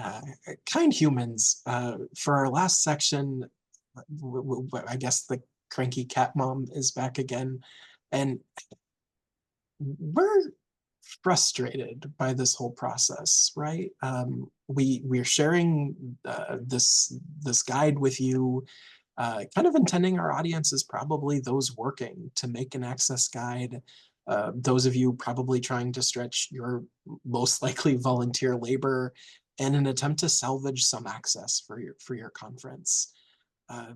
Uh, Kind humans, for our last section, I guess the cranky cat mom is back again, and we're frustrated by this whole process, right? We're sharing this guide with you, kind of intending our audience is probably those working to make an access guide. Those of you probably trying to stretch your most likely volunteer labor in an attempt to salvage some access for your conference. Uh,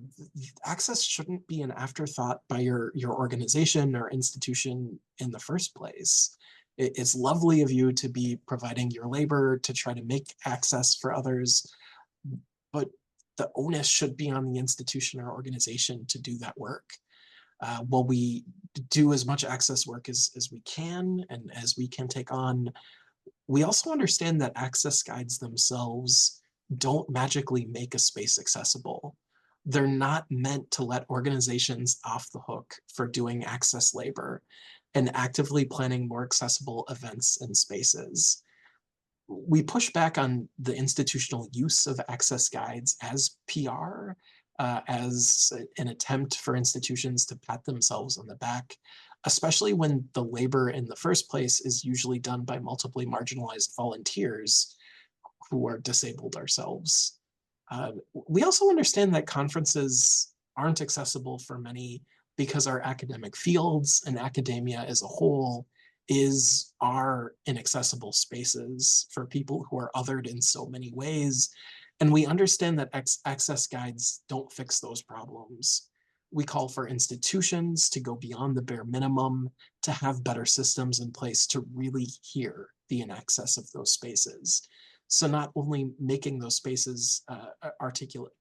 Access shouldn't be an afterthought by your organization or institution in the first place. It's lovely of you to be providing your labor to try to make access for others, but the onus should be on the institution or organization to do that work. While we do as much access work as we can and as we can take on, we also understand that access guides themselves don't magically make a space accessible. They're not meant to let organizations off the hook for doing access labor and actively planning more accessible events and spaces. We push back on the institutional use of access guides as PR, as an attempt for institutions to pat themselves on the back, especially when the labor in the first place is usually done by multiply marginalized volunteers who are disabled ourselves. We also understand that conferences aren't accessible for many because our academic fields and academia as a whole are inaccessible spaces for people who are othered in so many ways. And we understand that access guides don't fix those problems. We call for institutions to go beyond the bare minimum, to have better systems in place to really hear the inaccess of those spaces. So not only making those spaces articulate,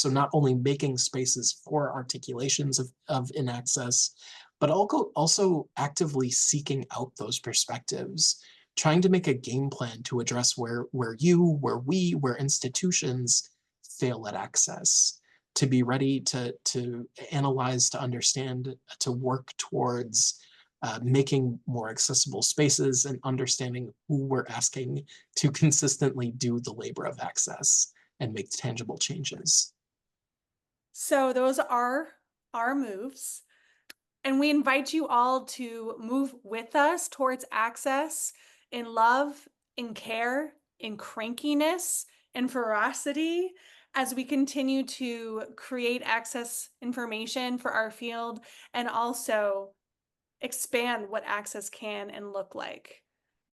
not only making spaces for articulations of inaccess, but also actively seeking out those perspectives, trying to make a game plan to address where where institutions fail at access, to be ready to analyze, to understand, to work towards making more accessible spaces and understanding who we're asking to consistently do the labor of access and make tangible changes. So those are our moves. And we invite you all to move with us towards access in love, in care, in crankiness, in ferocity as we continue to create access information for our field and also expand what access can and look like.